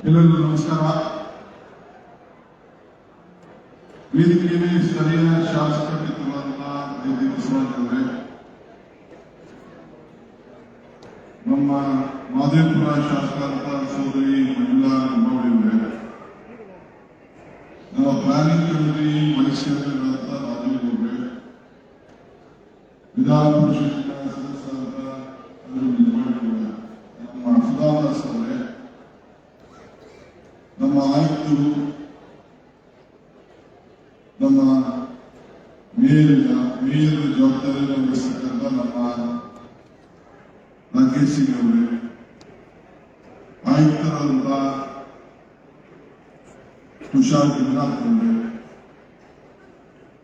ಎಲ್ಲರಿಗೂ ನಮಸ್ಕಾರ. ವೇದಿಕೆಯಲ್ಲಿ ಸ್ಥಳೀಯ ಶಾಸಕ ಮಿತ್ರರಾದ ಬಸವರಾಜ್, ನಮ್ಮ ಮಾದೇಪುರ ಶಾಸಕರಾದ ಸೋದರಿ ಮಂಜುಳಾ ನಿಂಬಾವಳಿ, ನಮ್ಮ planning committee vice chairman Rajeev ಅವರೇ, ವಿಧಾನ ಪರಿಷತ್ತಿನ ಸದಸ್ಯರಾದ ನಮ್ಮ ಸುಧಾದಾಸ್ ಅವರೇ, ನಮ್ಮ ಆಯುಕ್ತರು, ನಮ್ಮ ಮೇಯರ್ ಜವಾಬ್ದಾರಿ ವಹಿಸತಕ್ಕಂಥ ನಮ್ಮ ರಾಕೇಶ್ ಸಿಂಗ್ ಅವರೇ, ಆಯುಕ್ತರಾದಂಥ ತುಷಾರ್ ಗುಜರಾತ್ ಅವರೇ,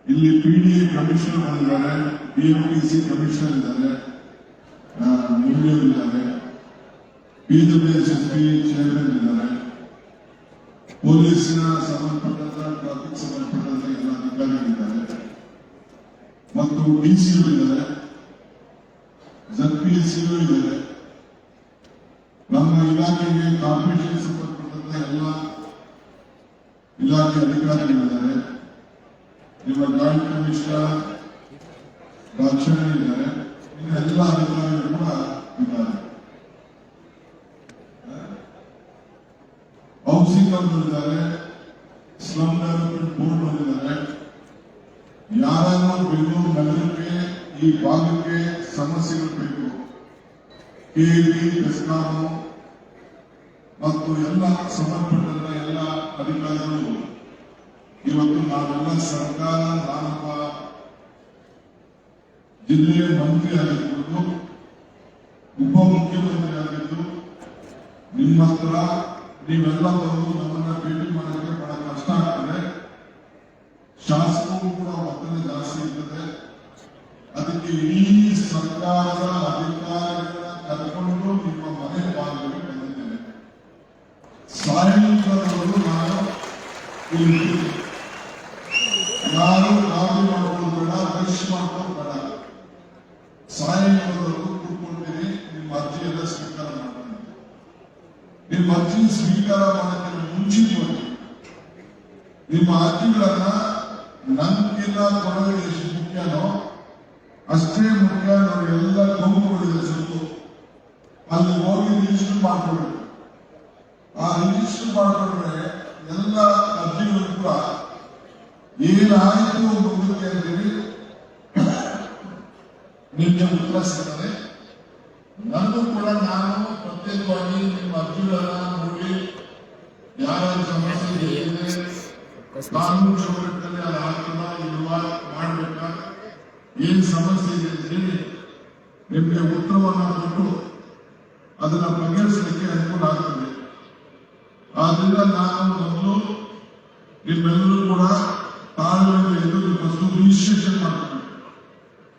ಇಲ್ಲಿ PDA ಕಮಿಷನರ್ ಇದ್ದಾರೆ, BMTC ಕಮಿಷನರ್ ಇದ್ದಾರೆ, ಇದ್ದಾರೆ, PWSSP ಚೇರ್ಮನ್ ಇದ್ದಾರೆ, ಪೊಲೀಸಿನ ಸಂಬಂಧಪಟ್ಟಂತ ಟ್ರಾಫಿಕ್ ಸಂಬಂಧಪಟ್ಟಂತ ಎಲ್ಲ ಅಧಿಕಾರಿಗಳಿದ್ದಾರೆ ಮತ್ತು DCU ಇದ್ದಾರೆ, ZPSU ಇದ್ದಾರೆ, ನಮ್ಮ ಇಲಾಖೆಗೆ ಕಾರ್ಪೊರೇಷನ್ ಸಂಬಂಧಪಟ್ಟಂತ ಎಲ್ಲ ಇಲಾಖೆ ಅಧಿಕಾರಿಗಳಿದ್ದಾರೆ, ನಿಮ್ಮ ಜಾಯಿಂಟ್ ಕಮಿಷನರ್ ರಕ್ಷಣೆ ಇದ್ದಾರೆ, ಇನ್ನು ಎಲ್ಲ ಅಧಿಕಾರಿಗಳು ಕೂಡ ಇದ್ದಾರೆ. ಹೌಸಿಂಗ್ ಬಂದಿದ್ದಾರೆ, ಸ್ಲಮ್ ಡೆವಲಪ್ಮೆಂಟ್ ಬೋರ್ಡ್ ಬಂದಿದ್ದಾರೆ. ಯಾರನ್ನು ಬೆಂಗಳೂರು ನಗರಕ್ಕೆ ಈ ಭಾಗಕ್ಕೆ ಸಮಸ್ಯೆಗಳು ಬೇಕು, KEB, ಬೆಸ್ಕಾಂ ಮತ್ತು ಎಲ್ಲ ಸಂಬಂಧಪಟ್ಟಂತ ಎಲ್ಲ ಅಧಿಕಾರಿಗಳು ಇವತ್ತು ನಾವೆಲ್ಲ ಸರ್ಕಾರ, ನಾನೊಬ್ಬ ಜಿಲ್ಲೆಯ ಮಂತ್ರಿ ಆಗಿರ್ಬೋದು, ಉಪಮುಖ್ಯಮಂತ್ರಿ ಆಗಿದ್ದು, ನಿಮ್ಮ ಹತ್ರ ನೀವೆಲ್ಲ ಬಂದು ನಮ್ಮನ್ನ ಭೇಟಿ ಮಾಡೋಕ್ಕೆ ಬಹಳ ಕಷ್ಟ ಆಗ್ತದೆ. ಶಾಸಕರು ಕೂಡ ಒತ್ತಡ ಜಾಸ್ತಿ ಇರ್ತದೆ. ಅದಕ್ಕೆ ಈ ಸರ್ಕಾರದ ಅಧಿಕಾರಿಗಳ ಕರ್ಕೊಂಡು ನಿಮ್ಮ ಮನೆ ಬಾಗಿಲಿಗೆ ಬಂದಿದ್ದೇನೆ. ಸಾಯಂಕಾಲದವರು ನಾನು ಯಾರು ಕಾಫಿ ಮಾಡೋದು ಬೇಡ, ಬ್ರಷ್ ಮಾಡೋದು ಬೇಡ, ಸಾಯಂಕಾಲದವರು ಕೂತ್ಕೊಂಡಿರಿ. ನಿಮ್ಮ ಅರ್ಜಿ ಎಲ್ಲ ಸ್ವೀಕಾರ ಮಾಡ್ತೀನಿ. ನಿಮ್ಮ ಅರ್ಜಿ ಸ್ವೀಕಾರ ಮಾಡೋಕ್ಕೆ ಮುಂಚಿತವಾಗಿ ನಿಮ್ಮ ಅರ್ಜಿಗಳನ್ನ ನನ್ಗಿಲ್ಲ ಕೊಡೋದು ಎಷ್ಟು ಮುಖ್ಯನೋ ಅಷ್ಟೇ ಮುಖ್ಯ. ನಾವು ಎಲ್ಲ ಗುಂಪುಗಳಿದೆ ಸುತ್ತು, ಅಲ್ಲಿ ಹೋಗಿ ರಿಜಿಸ್ಟರ್ ಮಾಡ್ಕೊಳ್ಬೇಕು. ಆ ರಿಜಿಸ್ಟರ್ ಮಾಡ್ಕೊಂಡ್ರೆ ಎಲ್ಲ ಅರ್ಜಿಗಳು ಕೂಡ ಏನಾಯಿತು ಮುಂದಕ್ಕೆ ಅಂತೇಳಿ ನಿಮಗೆ ಉತ್ತರ ಸಿಗ್ತದೆ. ನನಗೂ ಕೂಡ ನಾನು ಪ್ರತ್ಯೇಕವಾಗಿ ನಿಮ್ಮ ಅರ್ಜಿಗಳನ್ನ ನೋಡಿ ಯಾರ ಸಮಸ್ಯೆ ಇದೆ, ಕಾನೂನು ಚೌಕಟ್ಟಲ್ಲಿ ಅದು ಆಗ್ತದ ಇಲ್ವ, ಮಾಡ್ಬೇಕಾ, ಏನ್ ಸಮಸ್ಯೆ ಇದೆ ಅಂತೇಳಿ ನಿಮಗೆ ಉತ್ತರವನ್ನ ಕೊಟ್ಟು ಅದನ್ನ ಬಗೆಹರಿಸಲಿಕ್ಕೆ ಅನುಕೂಲ ಆಗ್ತದೆ. ಆದ್ರಿಂದ ನಾನು ಮೊದಲು ನಿಮ್ಮೆಲ್ಲರೂ ಕೂಡ ತಾಳ್ಮೆಯಿಂದ ಎದುರು ಫಸ್ಟ್ ರಿಜಿಸ್ಟ್ರೇಷನ್ ಮಾಡಬೇಕು.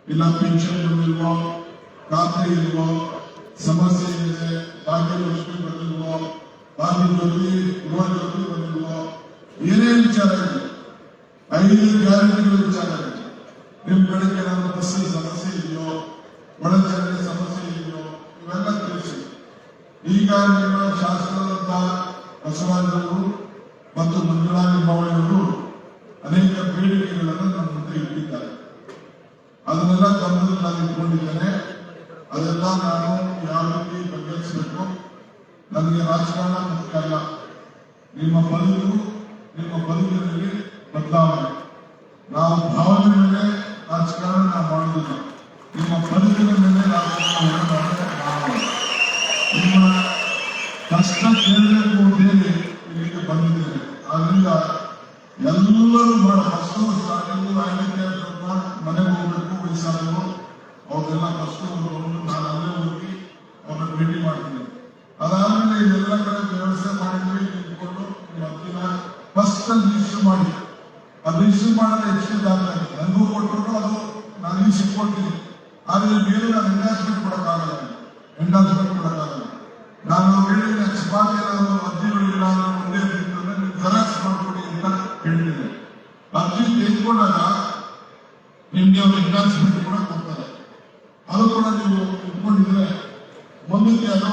ಇಲ್ಲ ಪೆನ್ಷನ್ ಬಂದಿಲ್ವೋ, ಖಾತೆ ಇಲ್ವೋ, ಸಮಸ್ಯೆ ಇದೆ, ಭಾಗ್ಯಲಕ್ಷ್ಮಿ ಬಂದಿಲ್ವೋ, ಭಾಗ್ಯ ಜ್ಯೋತಿ, ಗೃಹ ಜ್ಯೋತಿ ಬಂದಿಲ್ವೋ, ಏನೇ ವಿಚಾರ ಇದೆ, 5 ಗ್ಯಾರಂಟಿಗಳ ವಿಚಾರ ಇದೆ, ನಿಮ್ ಕಡೆಗೆ ಏನಾದ್ರು ಬಸ್ಸಲ್ಲಿ ಸಮಸ್ಯೆ ಇದೆಯೋ, ಒಳಚರಂಡಿ ಸಮಸ್ಯೆ ಇದೆಯೋ, ಇವೆಲ್ಲ ತಿಳಿಸಿ. ಈಗ ನಿಮ್ಮ ಶಾಸಕರಾದ ಬಸವರಾಜರು ಮತ್ತು ಮಂಜುಳಾ ನಿಂಬಾವಳಿಯವರು ಅನೇಕ ಬೇಡಿಕೆಗಳನ್ನು ನಮ್ಮ ಮುಂದೆ ಇಟ್ಟಿದ್ದಾರೆ. ಅದನ್ನೆಲ್ಲ ಗಮನದಲ್ಲಿ ನಾನು ಇಟ್ಕೊಂಡಿದ್ದೇನೆ. ಅದೆಲ್ಲ ನಾನು ಯಾವ ರೀತಿ ಬಗೆಹರಿಸಬೇಕು. ನನಗೆ ರಾಜಕಾರಣ ಮುಖ್ಯ ಅಲ್ಲ. ನಿಮ್ಮ ಬದುಕಿನಲ್ಲಿ ಬದಲಾವಣೆ. ನಾವು ಭಾವನೆ ಮೇಲೆ ರಾಜಕಾರಣ ನಾವು ಮಾಡುವುದಿಲ್ಲ. ನಿಮ್ಮ ಬದುಕಿನ ಮೇಲೆ ರಾಜಕಾರಣ ಮಾಡುವ. ನಿಮ್ಮ ಕಷ್ಟ ಕೇಳಬೇಕು ಅಂತೇಳಿ ಇಲ್ಲಿಗೆ ಬಂದಿದ್ದೇನೆ. ಆದ್ರಿಂದ ಎಲ್ಲರೂ ಬಹಳ ಫಸ್ಟ್ ಸ್ಟಾರ್ಟಿಂಗು ಮನೆಗೆ ಹೋಗ್ಬೇಕು, ವಯಸ್ಸಾದವರು ಅವ್ರನ್ನೆಲ್ಲ ಫಸ್ಟ್ ನಾನು ಅಲ್ಲೇ ಹೋಗಿ ಅವ್ರನ್ನ ಭೇಟಿ ಮಾಡ್ತೀನಿ. ಅದಾದ್ಮೇಲೆ ಇದೆಲ್ಲ ಕಡೆ ವ್ಯವಸ್ಥೆ ಮಾಡಿದ್ವಿ. ನಿಂತ್ಕೊಂಡು ನಿಮ್ಮ ಅರ್ಜಿನ ಫಸ್ಟ್ ರಿಜಿಸ್ಟರ್ ಮಾಡಿ, ಅದು ರಿಜಿಸ್ಟರ್ ಮಾಡಿದ್ರೆ ಎಷ್ಟು ದಾಖಲೆ ನನಗೂ ಕೊಟ್ಟರು, ಅದು ನಾನು ರಿಜಿಸ್ಟರ್ ಕೊಡ್ತೀನಿ. ಆದ್ರೆ ಬೇರೆ ನಾನು ಎಂಡಾಸ್ಮೆಂಟ್ ಕೊಡಕ್ಕಾಗಲ್ಲ. ನಾನು ಹೇಳಿ ನೆಕ್ಸ್ಟ್ ಬಾರಿ ಏನಾದ್ರು ಅರ್ಜಿಗಳಿಲ್ಲ ಅಂದ್ರೆ ಒಂದೇ ರೀತಿಯಲ್ಲಿ ನೀವು ಜೆರಾಕ್ಸ್ ಮಾಡ್ಕೊಡಿ ಅಂತ ಹೇಳಿದ್ದೇನೆ. ಅರ್ಜಿ ತೆಗೆದುಕೊಂಡಾಗ ನಿಮ್ಗೆ ಅವ್ರು ಎಂಡಾಸ್ಮೆಂಟ್ ಕೂಡ ಕೊಡ್ತಾರೆ. ಅದು ಕೂಡ ನೀವು ಇಟ್ಕೊಂಡಿದ್ರೆ ಮುಂದಕ್ಕೆ ಅದು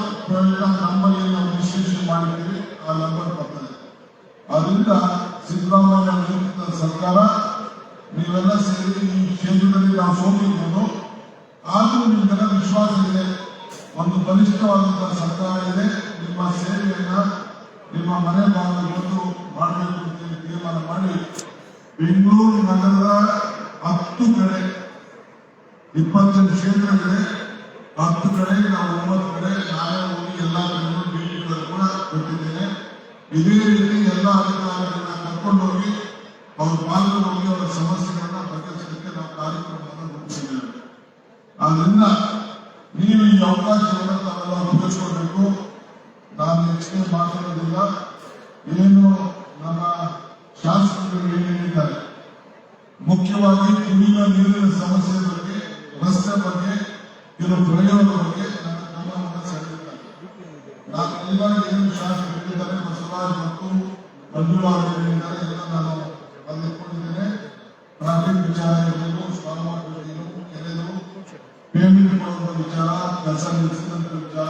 ನಮ್ಮಲ್ಲಿ ನಾವು ವಿಶ್ಲೇಷಣೆ ಮಾಡಿದ್ದೀವಿ. ಆ ಆ ನಂಬರ್ ಬರ್ತದೆ. ಅದರಿಂದ ಸಿದ್ದರಾಮಯ್ಯ ನೇತೃತ್ವದ ಸರ್ಕಾರ ನೀವೆಲ್ಲ ಸೇರಿ ಈ ಕ್ಷೇತ್ರದಲ್ಲಿ ನಾವು ಸೋತಿರ್ಬೋದು, ಆದರೂ ನಿಮ್ಗೆಲ್ಲ ವಿಶ್ವಾಸ ಇದೆ, ಒಂದು ಬಲಿಷ್ಠವಾದಂತಹ ಸರ್ಕಾರ ಇದೆ, ನಿಮ್ಮ ಸೇವೆಯನ್ನ ನಿಮ್ಮ ಮನೆ ಬಾಗಿಲು ಬಂದು ಮಾಡಬೇಕು ಅಂತೇಳಿ ತೀರ್ಮಾನ ಮಾಡಿ ಬೆಂಗಳೂರು ನಗರದ 10 ಕಡೆ 20 ಕ್ಷೇತ್ರಗಳಿದೆ. 10 ಕಡೆ ನಾವು 9 ಕಡೆ ನಾನೇ ಹೋಗಿ ಎಲ್ಲ ಕಡೆಗೂ ಭೇಟಿಗಳನ್ನು ಕೂಡ ಕೊಟ್ಟಿದ್ದೇನೆ. ಇದೇ ರೀತಿ ಎಲ್ಲ ಅಧಿಕಾರಿಗಳನ್ನ ಕರ್ಕೊಂಡು ಹೋಗಿ ಅವ್ರ ಪಾಲ್ಗೆ ಹೋಗಿ ಅವರ ಸಮಸ್ಯೆಗಳನ್ನ ಬಗೆಹರಿಸಲಿಕ್ಕೆ ನಾವು ಕಾರ್ಯಕ್ರಮವನ್ನು ರೂಪಿಸಿದ್ದೇವೆ. ಆದ್ರಿಂದ ನೀವು ಈ ಅವಕಾಶವನ್ನು ತಾವೆಲ್ಲ ಉಪಯೋಗಿಸಿಕೊಳ್ಬೇಕು. ನಾನು ಹೆಚ್ಚಿಗೆ ಮಾತಾಡೋದಿಲ್ಲ. ಏನು ನಮ್ಮ ಶಾಸಕರು ಏನು ಹೇಳಿದ್ದಾರೆ, ಮುಖ್ಯವಾಗಿ ಕುಡಿಯುವ ನೀರಿನ ಸಮಸ್ಯೆ ಬಗ್ಗೆ, ರಸ್ತೆ ಬಗ್ಗೆ, ಕೆಲವು ಪ್ರಯೋಗದ ಬಗ್ಗೆ ನನ್ನ ಗಮನವನ್ನು ಸೆಳೆದಿದ್ದಾರೆ. ನಾನು ಎಲ್ಲ ಏನು ಶಾಸಕರು ಹೇಳಿದ್ದಾರೆ, ಬಸವರಾಜ್ ಮತ್ತು ಮಂಜುಳಾರ್ ಹೇಳಿದ್ದಾರೆ, ಎಲ್ಲ ನಾನು ಬರೆದುಕೊಂಡಿದ್ದೇನೆ. ಟ್ರಾಫಿಕ್ ವಿಚಾರ ಇರ್ಬೋದು, ಸ್ಟಾಕ್ ಮಾರ್ಕೆಟ್ ಕೆರೆದು ಪೇಮೆಂಟ್ ಕೊಡುವ ವಿಚಾರ, ಕೆಲಸ ನಿಲ್ಲಿಸಿದಂತ ವಿಚಾರ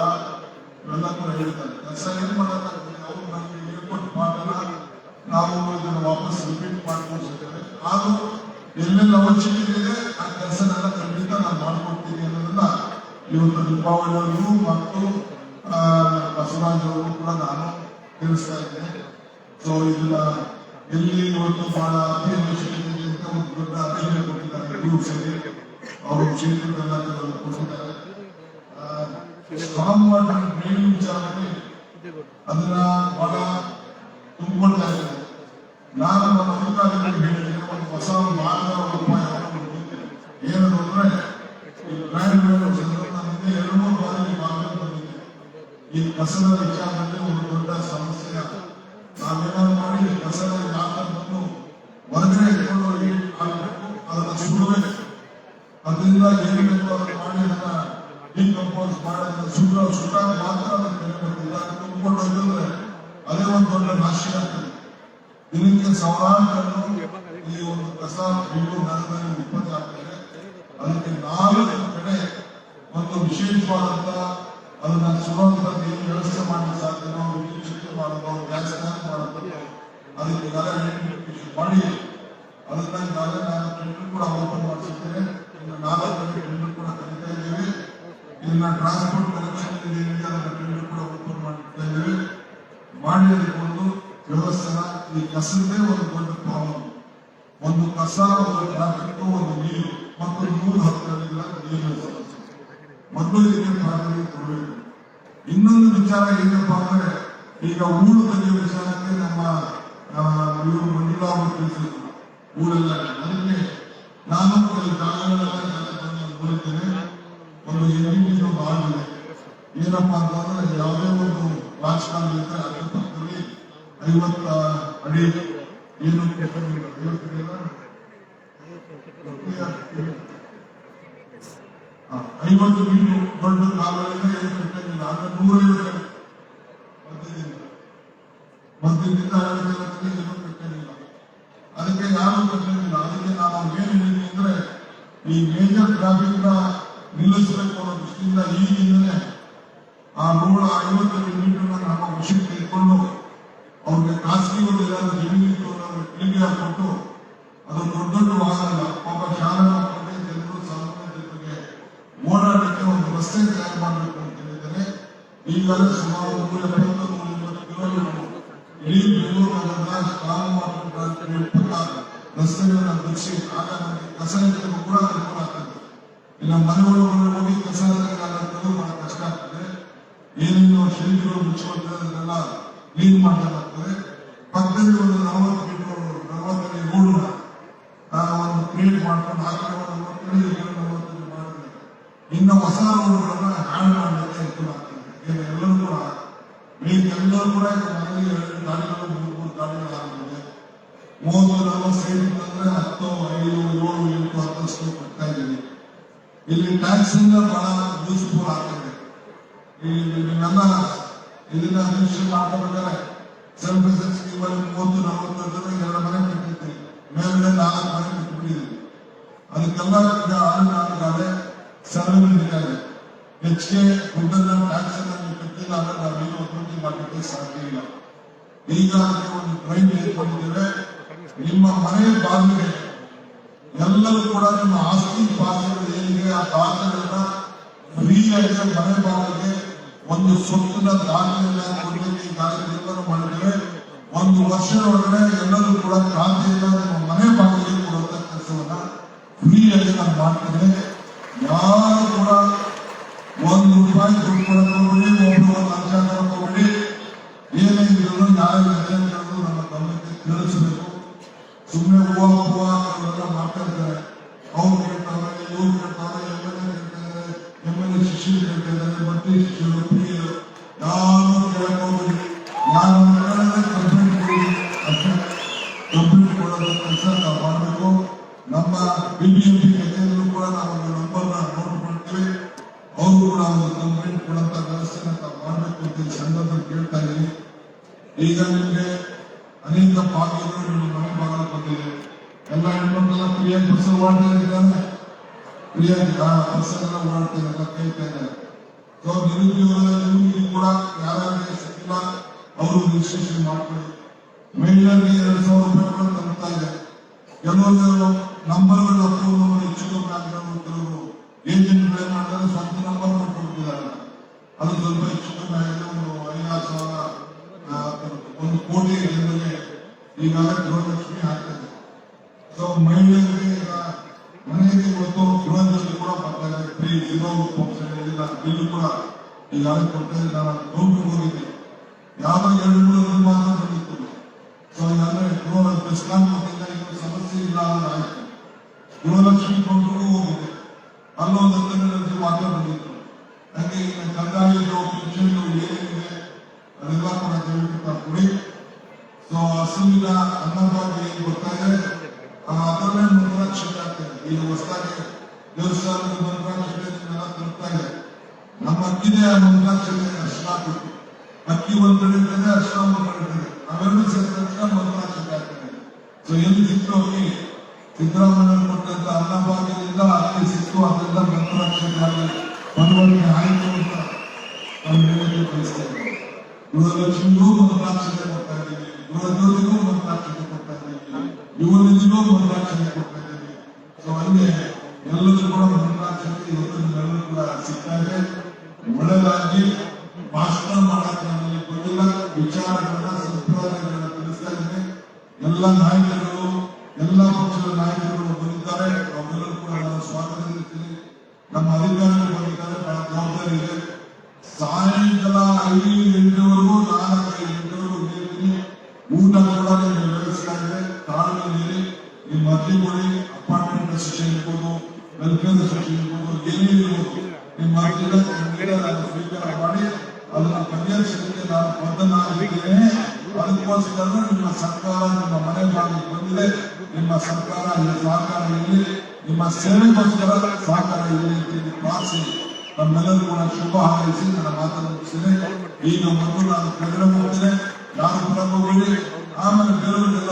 ಇವೆಲ್ಲ ಕೂಡ ಹೇಳ್ತಾರೆ. ಕೆಲಸ ಏನ್ ಮಾಡೋಕ್ಕಾಗ್ತದೆ, ಅವರು ನಮಗೆ ಹೇಳ್ಕೊಟ್ಟು ಪಾಠನ ನಾವು ಇದನ್ನು ವಾಪಸ್ ರಿಪೀಟ್ ಮಾಡ್ಕೊಂಡಿರ್ತೇವೆ. ಆದ್ರೂ ಎಲ್ಲೆಲ್ಲ ಅವಶ್ಯಕತೆ ಇದೆ ಆ ಕೆಲಸನೆಲ್ಲ ಖಂಡಿತ ನಾನು ಮಾಡ್ಕೊಡ್ತೀನಿ ಅನ್ನೋದನ್ನ ಇವತ್ತು ದೀಪಾವಳಿಯವರು ಮತ್ತು ಬಸವರಾಜ್ ಅವರು ಕೂಡ ನಾನು ತಿಳಿಸ್ತಾ ಇದ್ದೇನೆ. ಸೊ ಇದನ್ನ ಎಲ್ಲಿ ಇವತ್ತು ಬಹಳ ಅತಿ ಅವಶ್ಯಕತೆ ಇದೆ ಅಂತ ಒಂದು ದೊಡ್ಡ ಅಭಿಯಾನ ಕೊಟ್ಟಿದ್ದಾರೆ ಗ್ರೂಪ್ ಸೇರಿ ಅವರು ಕ್ಷೇತ್ರಗಳೆಲ್ಲ ಕೊಟ್ಟಿದ್ದಾರೆ. ಸ್ಟ್ರಾಂಗ್ ವಾಟರ್ ಡ್ರೈನ್ ವಿಚಾರದಲ್ಲಿ ಅದನ್ನ ಬಹಳ ತುಂಬಿಕೊಳ್ತಾ ಇದ್ದಾರೆ. ನಾನು ನಮ್ಮ ಅಧಿಕಾರಿಗಳಿಗೆ ಹೇಳಿದ್ದೇನೆ, ಒಂದು ಹೊಸ ಮಾರ್ಗದ ಉಪಾಯವನ್ನು ಏನದು ಅಂದ್ರೆ ಈ ಲ್ಯಾಂಡ್ ನಮಗೆ 2-3 ಬಾರಿ ಮಾರ್ಗ ಬಂದಿದೆ. ಈ ಕಸದ ವಿಚಾರದಲ್ಲಿ ಒಂದು ದೊಡ್ಡ ಸಮಸ್ಯೆ. ನಾವೇನಾದ್ರು ಮಾಡಿ ಕಸದ ಯಾಕನ್ನು ಹೊರಗಡೆ ಇಟ್ಕೊಂಡು ಹೋಗಿ ಅದನ್ನ ಸುಡಬೇಕು. ಅದರಿಂದ ಏನು ಬೇಕು ಅದನ್ನು ಮಾಡಿ ಅದನ್ನ ಡಿಕಂಪೋಸ್ ಮಾಡಿ ಸುಟ್ಟಾಗ ಮಾತ್ರ ಅದನ್ನು ಬೆಲೆ ಬರ್ತಿಲ್ಲ. ಅದು ತುಂಬಿಕೊಂಡು ಹೋಗಿದ್ರೆ ಅದೇ ಒಂದು ದೊಡ್ಡ ನಾಶಿ ಆಗ್ತದೆ. ದಿನಕ್ಕೆ ಸಾವಿರಾರು ಟನ್ ಈ ಒಂದು ಕಸ ಬೆಂಗಳೂರು ನಗರದಲ್ಲಿ ಉತ್ಪತ್ತಿ ಆಗ್ತದೆ. ಅದಕ್ಕೆ 4 ಕಡೆ ಒಂದು ವಿಶೇಷವಾದಂತ ಅದನ್ನ ಸುಡುವಂತ ಏನು ವ್ಯವಸ್ಥೆ ಮಾಡಲಿಕ್ಕೆ ಸಾಧ್ಯ, ನಾವು ವೀಕ್ಷಣೆ ಮಾಡೋದು, ಗ್ಯಾಸ್ ಟ್ಯಾಂಕ್ ಮಾಡೋದು, ಅದಕ್ಕೆ ಐಡೆಂಟಿಫಿಕೇಶನ್ ಮಾಡಿ ಅದನ್ನ ಈಗಾಗಲೇ ನಾನು ಟೆಂಡರ್ ಕೂಡ ಓಪನ್ ಮಾಡಿಸಿದ್ದೇನೆ. ಇನ್ನು 4 ಕಡೆ ಟೆಂಡರ್ ಕೂಡ ಕರೀತಾ ಇದ್ದೇವೆ. ಇದನ್ನ ಟ್ರಾನ್ಸ್ಪೋರ್ಟ್ ಕಲೆಕ್ಷನ್ ಏನಿದೆ ಅದನ್ನ ಟೆಂಡರ್ ಕೂಡ ಓಪನ್ ಮಾಡ್ತಾ ಇದ್ದೇವೆ. ಮಾಡಿ ಅದಕ್ಕೊಂದು ವ್ಯವಸ್ಥೆನ ಈ ಕಸದೇ ಒಂದು ದೊಡ್ಡ ಪ್ರಾಬ್ಲಮ್. ಒಂದು ಕಸ, ಒಂದು ಟ್ರಾಫಿಕ್, ಒಂದು ನೀರು ಮತ್ತು 110 ನೀರಿನ ಸಮಸ್ಯೆ. ಮೊದಲು ಇದಕ್ಕೆ ಪ್ರಾಧಾನ್ಯತೆ ಕೊಡಬೇಕು. ಇನ್ನೊಂದು ವಿಚಾರ ಏನಪ್ಪಾ ಅಂದ್ರೆ, ಈಗ ಊರು ತೆಗೆಯುವ ವಿಚಾರಕ್ಕೆ ನಮ್ಮ ಇವರು ಮಂಜುಳಾ ಅವರು ತಿಳಿಸಿದ್ರು ಊರೆಲ್ಲ. ಅದಕ್ಕೆ ನಾನು ಕೆಲವು ಜಾಗಗಳೆಲ್ಲ ನೋಡಿದ್ದೇನೆ. ಒಂದು ಎಲ್ಲಿಂದ ಆಗಿದೆ ಏನಪ್ಪಾ ಅಂತಂದ್ರೆ, ಯಾವುದೇ ಒಂದು ರಾಜಕಾರಣ ಇದ್ರೆ ಅದ್ರ ಪಕ್ಕದಲ್ಲಿ 50 ಅಡಿ ಏನು 50 ಮೀಟರ್ ದೊಡ್ಡ ಕಾಲುವೆಯಿಂದ ಏನು ಕಟ್ಟಂಗಿಲ್ಲ. ಅಂದ್ರೆ 150 ಮಧ್ಯದಿಂದ ಏನು ಕಟ್ಟಂಗಿಲ್ಲ. ಅದಕ್ಕೆ ಯಾರು ಕಟ್ಟಂಗಿಲ್ಲ. ಅದಕ್ಕೆ ನಾನು ಏನು ಹೇಳಿದ್ದೀನಿ ಅಂದ್ರೆ, ಈ ಮೇಜರ್ ಟ್ರಾಫಿಕ್ ನ ನಿಲ್ಲಿಸಬೇಕು ಅನ್ನೋ ದೃಷ್ಟಿಯಿಂದ ಈಗಿಂದಲೇ ಆ 150 ಮೀಟರ್ ನಮ್ಮ ವಿಷಯಕ್ಕೆ ತೆಗೆದುಕೊಂಡು ಅವ್ರಿಗೆ ಖಾಸಗಿ ಒಂದು ಜಮೀನಿತ್ತು ಕ್ಲೀನ್ ಕೊಟ್ಟು, ಅದು ದೊಡ್ಡ ವಾಹನ ಪಾಪ ಶಾಲಾ ಮಕ್ಕಳಿಗೆ ಜನರು ಸಾಮಾನ್ಯ ಜನರಿಗೆ ಓಡಾಡಲಿಕ್ಕೆ ಒಂದು ರಸ್ತೆ ತಯಾರು ಮಾಡಬೇಕು ಅಂತ ಹೇಳಿದ್ದಾರೆ. ಈಗಾಗಲೇ ಸುಮಾರು 170-180 ಕಿಲೋಮೀಟರ್ ಇಡೀ ಬೆಂಗಳೂರು ನಗರದ ಕಾಲು ರಸ್ತೆಗಳನ್ನು ಬಿಡಿಸಿ, ಆಗ ನಮಗೆ ಕಸ ಎತ್ತಲು ಕೂಡ ಅನುಕೂಲ ಆಗ್ತದೆ. ಇನ್ನು ಮನೆ ಒಳಗಡೆ ಹೋಗಿ ಕಸ ಎತ್ತಲು ಬಹಳ ಕಷ್ಟ ಆಗ್ತದೆ. ಏನೇನು ಶೆಲ್ಫ್ಗಳು ಮುಚ್ಚುವಂತೆಲ್ಲ ಕ್ಲೀನ್ ಮಾಡಲಾಗ್ತದೆ. ಪಕ್ಕದಲ್ಲಿ ಒಂದು 40 ಮೀಟರ್ 40 ಅಡಿ ರೋಡ್ ಒಂದು ಕ್ರಿಯೇಟ್ ಮಾಡ್ಕೊಂಡು ಆ ಕಡೆ 40 ಅಡಿ 40 ಅಡಿ ಮಾಡಿದ್ರೆ ಇನ್ನು ಹೊಸ ರೋಡ್ಗಳನ್ನ ಹ್ಯಾಂಡ್ ಮಾಡಲಿಕ್ಕೆ ಅನುಕೂಲ ಆಗ್ತದೆ. ಎಲ್ಲರೂ ಕೂಡ ಎಲ್ಲರೂ ಕೂಡ ಮನೆಯಲ್ಲಿ 2 ಗಾಡಿಗಳು 3 ಗಾಡಿಗಳಾಗ್ತದೆ. 30-40 ಸೈಡ್ ಅಂತಂದ್ರೆ 10, 5, 7, 8, 10 ಕಟ್ತಾ ಇದ್ದೀವಿ. ಇಲ್ಲಿ ಟ್ಯಾಕ್ಸ್ ಇಂದ ಬಹಳ ಯೂಸ್ಫುಲ್ ಆಗ್ತದೆ. ನೀವೆಲ್ಲ ಇದನ್ನ ಅಡ್ಮಿಷನ್ ಮಾಡ್ಕೋಬೇಕಾದ್ರೆ ಸೆಲ್ಫ್ ಡಿಫೆನ್ಸ್ ಸ್ಕೀಮಲ್ಲಿ 30-40 2 ಮನೆ ಕಟ್ಟಿರ್ತೀವಿ, ಮೇಲ್ಗಡೆ 4 ಮನೆ ಕಟ್ಟಿಬಿಟ್ಟಿದ್ದೀವಿ. ಅದಕ್ಕೆಲ್ಲ ಈಗ ಆಗಾಗಲೇ ಸರ್ವೆ ನಡೀತಾಯಿದೆ. ಹೆಚ್ಚಿಗೆ ದುಡ್ಡನ್ನ ಟ್ಯಾಕ್ಸ್ ಅನ್ನ ನೀವು ಕಟ್ಟಿಲ್ಲ ಅಂದ್ರೆ ನಾವೇನು ಅಭಿವೃದ್ಧಿ ಮಾಡಲಿಕ್ಕೆ ಸಾಧ್ಯ ಇಲ್ಲ. ಈಗ ಒಂದು ಟ್ರೈನ್ ಏರ್ಪಡಿದ್ದೇವೆ. ನಿಮ್ಮ ಮನೆ ಬಾಗಿಲಿಗೆ ಎಲ್ಲರೂ ಕೂಡ ನಿಮ್ಮ ಆಸ್ತಿ ಪಾಸ್ತಿಗಳು ಏನಿದೆ ಆ ದಾಖಲೆಗಳನ್ನ ಫ್ರೀಯಾಗಿ ಮನೆ ಬಾಗಿಲಿಗೆ ಒಂದು ಸ್ವತ್ತಿನ ದಾಖಲೆಯನ್ನ ಕೊಡಲಿಕ್ಕೆ ಈಗಾಗಲೇ ನಿರ್ಧಾರ ಮಾಡಿದ್ದೇವೆ. 1 ವರ್ಷದೊಳಗಡೆ ಎಲ್ಲರೂ ಕೂಡ ಖಾತೆಯಿಂದ ನಿಮ್ಮ ಮನೆ ಬಾಗಿಲಿಗೆ ಕೊಡುವಂತ ಕೆಲಸವನ್ನ ಫ್ರೀಯಾಗಿ ನಾನು ಮಾಡ್ತೇನೆ. ಯಾರು ಕೂಡ 1 ರೂಪಾಯಿ ದುಡ್ಡು ಕೊಡೋದು ಒಬ್ಬರು ಲಂಚ ತಗೊಂಡು ಏನೇ ಇದ್ರು ಯಾರು ಲಂಚ ಕೇಳೋದು ನಮ್ಮ ಗಮನಕ್ಕೆ ತಿಳಿಸಬೇಕು. ಸುಮ್ಮನೆ ಹೂವ ಅವರೆಲ್ಲ ಮಾತಾಡ್ತಾರೆ. ಅವ್ರು ಕೇಳ್ತಾರೆ, ಇವ್ರು ಕೇಳ್ತಾರೆ, ಎಮ್ಮೆಲ್ಯೆ ಶಿಷ್ಯರು ಕೇಳ್ತಾರೆ, ಮಂತ್ರಿ ಶಿಷ್ಯರು, ಪ್ರಿಯರು ಯಾರು ಕೇಳಬಹುದು. ಯಾರು ಕಂಪ್ಲೇಂಟ್ ಕೊಡಿ, ಕಂಪ್ಲೇಂಟ್ ಕೊಡೋದ ಕೆಲಸ ನಾವು ಮಾಡಬೇಕು. ನಮ್ಮ ಬಿಬಿಎಂಪಿ ಕಚೇರಿಯಲ್ಲೂ ಕೂಡ ನಾವು ಒಂದು ನಂಬರ್ನ ನೋಟ್ ಮಾಡ್ತೀವಿ. ಅವರು ಕೂಡ ಒಂದು ಕಂಪ್ಲೇಂಟ್ ಕೊಡಂತ ವ್ಯವಸ್ಥೆನ ನಾವು ಮಾಡಬೇಕು ಅಂತ ಈ ಸಂದರ್ಭದಲ್ಲಿ ಕೇಳ್ತಾ ಇದ್ದೀನಿ. ಈಗ ನಿಮಗೆ ಅನೇಕ ಭಾಗ್ಯಗಳು ನಿಮ್ಮ ಮನೆ ಬಾಗಿಲು ಬಂದಿದೆ. ಎಲ್ಲ ಹೆಣ್ಮಕ್ಳೆಲ್ಲ ಫ್ರೀಯಾಗಿ ಬಸ್ ಓಡಾಡ್ತಾ ಇದ್ದಾರೆ, ಫ್ರೀಯಾಗಿ ಬಸ್ ಎಲ್ಲ ಓಡಾಡ್ತಾರೆ, ಎಲ್ಲ ಕೇಳ್ತಾ ಇದ್ದಾರೆ. ಸೊ ನಿರುದ್ಯೋಗ ಕೂಡ ಯಾರ್ಯಾರಿಗೆ ಸಿಕ್ಕಿಲ್ಲ ಅವರು ರಿಜಿಸ್ಟ್ರೇಷನ್ ಮಾಡ್ಕೊಳ್ಳಿ. ಮಹಿಳೆಯರಿಗೆ 2,000 ರೂಪಾಯಿ ಕೂಡ ತಲುಪ್ತಾ ಇದೆ. ಕೆಲವರು ನಂಬರ್ಗಳು ಫೋನ್ ನಂಬರ್ ಹೆಚ್ಚು ಕಮ್ಮಿ ಆಗಿರೋರು, ಕೆಲವರು ಏಜೆಂಟ್ಗಳು ಮಾಡ್ತಾರೆ, ಸ್ವಂತ ನಂಬರ್ ಕೊಟ್ಟಿದ್ದಾರೆ. ಅದು ಸ್ವಲ್ಪ ಹೆಚ್ಚು ಕಮ್ಮಿ ಆಗಿದೆ. ಒಂದು 5,000 1 ಕೋಟಿ ಜನರಿಗೆ ಈಗಾಗಲೇ ಗೃಹಲಕ್ಷ್ಮಿ ಆಗ್ತದೆ. ಸೊ ಮಹಿಳೆಯರಿಗೆ ಈಗ ಮನೆಗೆ ಇವತ್ತು ಗೃಹದಲ್ಲಿ ಕೂಡ ಬರ್ತಾ ಇದೆ. ಫ್ರೀ 0% ಬಿಲ್ ಕೂಡ ಈಗಾಗಲೇ ಕೊಡ್ತಾ ಇದೆ. ನಾನು ಗೌರ್ಮೆಂಟ್ ಹೋಗಿದ್ದೆ, ಯಾವ 2-3 ಮಾತ್ರ ಬಂದಿತ್ತು. ಸೊ ಈಗಾಗಲೇ ಗೃಹ ಬೆಸ್ಕಾಂ ವತಿಯಿಂದ ಈಗ ಸಮಸ್ಯೆ ಇಲ್ಲ ಅನ್ನೋದು ಆಯ್ತು. ಗೃಹಲಕ್ಷ್ಮಿ ಕೌಂಟರ್ಗೂ ಹೋಗಿದೆ, ಅಲ್ಲೊಂದು 10 ಮಾತ್ರ ಬಂದಿತ್ತು. ಹಾಗೆ ಈಗ ಕಂದಾಯದ ಪಿಂಚಣಿ ಏನಿದೆ ಅದೆಲ್ಲ ಕೂಡ ದಯವಿಟ್ಟು ಕೊಡಿ. ಸೊ ಹಸುವಿನ ಅನ್ನಭಾಗ್ಯ ಏನು ಬರ್ತಾ ಇದೆ ಅದರಲ್ಲೇ ಮಂತ್ರಾಕ್ಷತೆ ಆಗ್ತದೆ. ಈಗ ಹೊಸದಾಗಿ ದೇವಸ್ಥಾನದ ಮಂತ್ರಾಕ್ಷತೆ ಎಲ್ಲ ತಲುಪ್ತಾ ಇದೆ. ನಮ್ಮ ಅಕ್ಕಿದೆ ಮಂತ್ರಾಕ್ಷತೆ ಅರ್ಶನ ಕೊಟ್ಟು ಅಕ್ಕಿ ಒಂದ್ ಕಡೆ ಇರ್ತದೆ, ಅರ್ಶನ ಒಂದ್ ಕಡೆ ಇರ್ತದೆ, ಅವೆರಡು ಸೇರಿದ ಮಂತ್ರಾಕ್ಷತೆ ಆಗ್ತದೆ. ಸೊ ಎಲ್ಲಿ ಸಿಕ್ತು ಅಕ್ಕಿ ಸಿದ್ದರಾಮಯ್ಯ ಕೊಟ್ಟಂತ ಅನ್ನಭಾಗ್ಯದಿಂದ ಅಕ್ಕಿ ಸಿಕ್ತು, ಅದರಿಂದ ಮಂತ್ರಾಕ್ಷತೆ ಆಗಿ ಪರಿವರ್ತನೆ ಆಯಿತು ಅಂತ ನಾವು ಹೇಳಕ್ಕೆ ಬಯಸ್ತೇವೆ. ಗೃಹಲಕ್ಷ್ಮಿಗೂ ಮಂತ್ರಾಕ್ಷತೆ ಕೊಡ್ತಾ ಇದ್ದೀವಿ, ಗೃಹಜ್ಯೋತಿಗೂ ಮಂತ್ರಾಕ್ಷತೆ ಕೊಡ್ತಾ ಇದ್ದೀವಿ, ಯುವ ನಿಧಿಗೂ ಮಂತ್ರಾಕ್ಷತೆ ಕೊಡ್ತಾ ಇದ್ದೀವಿ. ಸೊ ಹಂಗೆ ಎಲ್ಲರೂ ಕೂಡ ಮಂತ್ರಾಕ್ಷತೆ ಇವತ್ತು ನಿಮ್ಮೆಲ್ಲರೂ ಕೂಡ ಸಿಗ್ತಾ ಇದೆ. ಒಳ್ಳೆದಾಗಿ ಭಾಷಣ ಮಾಡಕ್ಕೆ ನಮಗೆ ಬಂದಿಲ್ಲ, ವಿಚಾರಗಳನ್ನ ಸಂಪ್ರದಾಯಗಳನ್ನ ತಿಳಿಸ್ತಾ ಇದ್ದೀನಿ. ಎಲ್ಲ ನಾಯಕರು, ಎಲ್ಲ ಪಕ್ಷದ ನಾಯಕರು ಬಂದಿದ್ದಾರೆ, ಅವರೆಲ್ಲರೂ ಕೂಡ ನಾನು ಸ್ವಾಗತಿಸ್ತೀನಿ. ನಮ್ಮ ಅಧಿಕಾರಿಗಳು ಬಂದಿದ್ದಾರೆ, ಬಹಳ ಜವಾಬ್ದಾರಿ ಇದೆ. ಸಾಯಂಕಾಲ 5-8ವರೆಗೂ 4-5 ಗಂಟೆವರೆಗೂ ಊಟ ಕೂಡ ನಿಮಗೆ ವ್ಯವಸ್ಥೆ ಇದೆ. ತಾಳ್ಮೆಯಲ್ಲಿ ನಿಮ್ಮ ಅರ್ಜಿ ಕೊಡಿ. ಅಪಾರ್ಟ್ಮೆಂಟ್ ಸೆಕ್ಷನ್ ಇರ್ಬೋದು, ವೆಲ್ಫೇರ್ ಸೆಕ್ಷನ್ ಇರ್ಬೋದು, ಏನೇ ಇರ್ಬೋದು, ನಿಮ್ಮ ಅರ್ಜಿನ ನಾನು ಸ್ವೀಕಾರ ಮಾಡಿ ಅದನ್ನು ಪರಿಹರಿಸಲಿಕ್ಕೆ ನಾನು ಬದ್ಧನಾಗಿದ್ದೇನೆ. ಅದಕ್ಕೋಸ್ಕರ ನಿಮ್ಮ ಸರ್ಕಾರ ನಿಮ್ಮ ಮನೆ ಬಾಗಿಲಿಗೆ ಬಂದಿದೆ. ನಿಮ್ಮ ಸರ್ಕಾರ ಸಹಕಾರ ಇರಲಿ, ನಿಮ್ಮ ಸೇವೆಗೋಸ್ಕರ ಸಹಕಾರ ಇರಲಿ ಅಂತ ಪ್ರಾರ್ಥಿಸಿ ನಮ್ಮೆಲ್ಲರೂ ಕೂಡ ಶುಭ ಹಾರೈಸಿ ನನ್ನ ಮಾತನ್ನು ಮುಗಿಸ್ತೇನೆ. ಈಗ ಮೊದಲು ನಾನು ಕೆಳಗಡೆ ಹೋಗ್ತೇನೆ, ಯಾರು ಕೂಡ ಹೋಗಲಿ, ಆಮೇಲೆ ಬೇರೆಯವರಿಗೆ